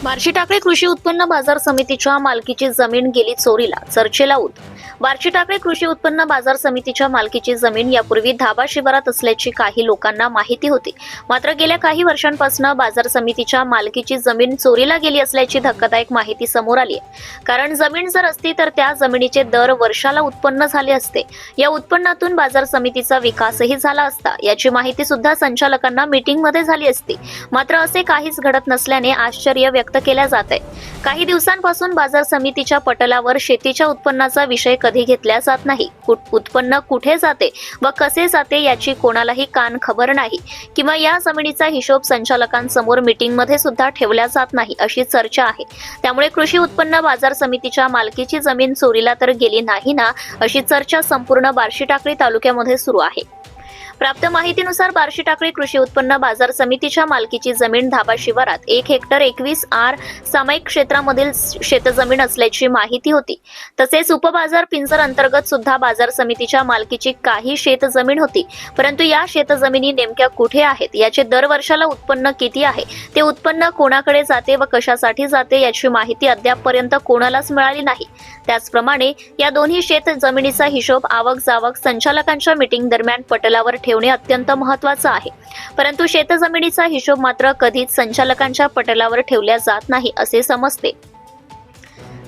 बार्शी टाकळी कृषी उत्पन्न बाजार समितीच्या मालकीची जमीन गेली चोरीला, चर्चेला ऊत। बार्शी टाकळी कृषी उत्पन्न बाजार समितीच्या मालकीची जमीन यापूर्वी धाबा शिवारात असल्याची काही लोकांना माहिती होती। मात्र गेल्या काही वर्षांपासून बाजार समितीच्या मालकीची जमीन चोरीला गेली असल्याची धक्कादायक माहिती समोर आली आहे। कारण जमीन जर असती तर त्या जमिनीचे दर वर्षाला उत्पन्न झाले असते। या उत्पन्नातून बाजार समितीचा विकासही झाला असता याची माहिती सुद्धा संचालकांना मीटिंगमध्ये झाली असती। मात्र असे काहीच घडत नसल्याने आश्चर्य व्यक्त केल्या जात आहे। काही दिवसांपासून बाजार समितीच्या पटलावर शेतीच्या उत्पन्नाचा विषय कधी घेतला जात नाही। उत्पन्न कुठे जाते व कसे जाते याची कोणालाही कान खबर नाही किंवा या जमिनीचा हिशोब संचालकांसमोर मीटिंगमध्ये सुद्धा ठेवला जात नाही अशी चर्चा आहे। त्यामुळे कृषी उत्पन्न बाजार समितीच्या मालकीची जमीन चोरीला तर गेली नाही ना, अशी चर्चा संपूर्ण बार्शी टाकळी तालुक्यामध्ये सुरू आहे। प्राप्त माहितीनुसार बार्शी टाकळी कृषी उत्पन्न बाजार समितीच्या मालकीची जमीन धाबा शिवारात 1 हेक्टर 21 आर सामायिक क्षेत्रामधील शेतजमीन असल्याची माहिती होती। तसेच उपबाजार पिंजर अंतर्गत सुद्धा बाजार समितीच्या मालकीची काही शेतजमीन होती। परंतु या शेतजमिनी नेमक्या कुठे आहेत, याचे दर वर्षाला उत्पन्न किती आहे, ते उत्पन्न कोणाकडे जाते व कशासाठी जाते याची माहिती अद्यापपर्यंत कोणालाच मिळाली नाही। त्याचप्रमाणे या दोन्ही शेतजमिनीचा हिशोब आवक जावक संचालकांच्या मीटिंग दरम्यान पटलावर ठेवणे अत्यंत महत्त्वाचे आहे। परंतु शेतजमिनीचा हिशोब मात्र कधीच संचालकांच्या पटलावर ठेवला जात नाही असे समजते।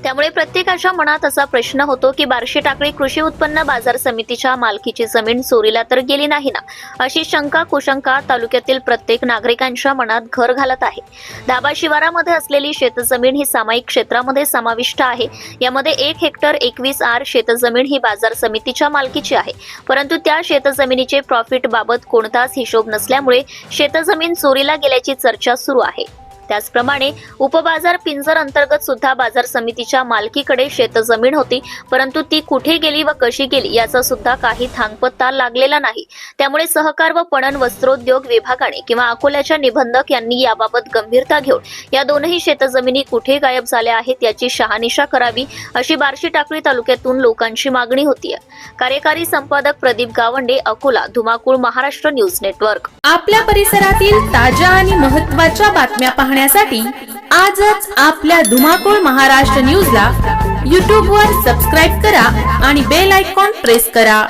त्यामुळे प्रत्येकाच्या मनात असा प्रश्न होतो की बार्शी टाकळी कृषी उत्पन्न बाजार समितीच्या मालकीची जमीन चोरीला तर गेली नाही ना, अशी शंका कुशंका तालुक्यातील प्रत्येक नागरिकांच्या मनात घर घालत आहे। धाबा शिवारामध्ये असलेली शेतजमीन ही सामायिक क्षेत्रामध्ये समाविष्ट आहे। यामध्ये 1 हेक्टर 21 आर शेतजमीन ही बाजार समितीच्या मालकीची आहे। परंतु त्या शेतजमिनीचे प्रॉफिट बाबत कोणताच हिशोब नसल्यामुळे शेतजमीन चोरीला गेल्याची चर्चा सुरू आहे। त्याचप्रमाणे उपबाजार पिंजर अंतर्गत सुद्धा बाजार समितीच्या मालकीकडे शेतजमीन होती, परंतु ती कुठे गेली व कशी गेली याचा सुद्धा काही थांगपत्ता लागलेला नाही। त्यामुळे सहकार व पणन वस्त्रोद्योग विभागाने किंवा अकोल्याच्या निबंधक यांनी याबाबत गंभीरता घेऊन या दोनही शेतजमिनी कुठे गायब झाल्या आहेत याची शहानिशा करावी, अशी बार्शी टाकळी तालुक्यातून लोकांची मागणी होती। कार्यकारी संपादक प्रदीप गावंडे, अकोला, धुमाकूळ, महाराष्ट्र न्यूज नेटवर्क। आपल्या परिसरातील ताज्या आणि महत्त्वाच्या बातम्या पाहण्यासाठी आजच आपल्या धुमाकूळ महाराष्ट्र न्यूजला YouTube वर सबस्क्राइब करा आणि बेल आयकॉन प्रेस करा।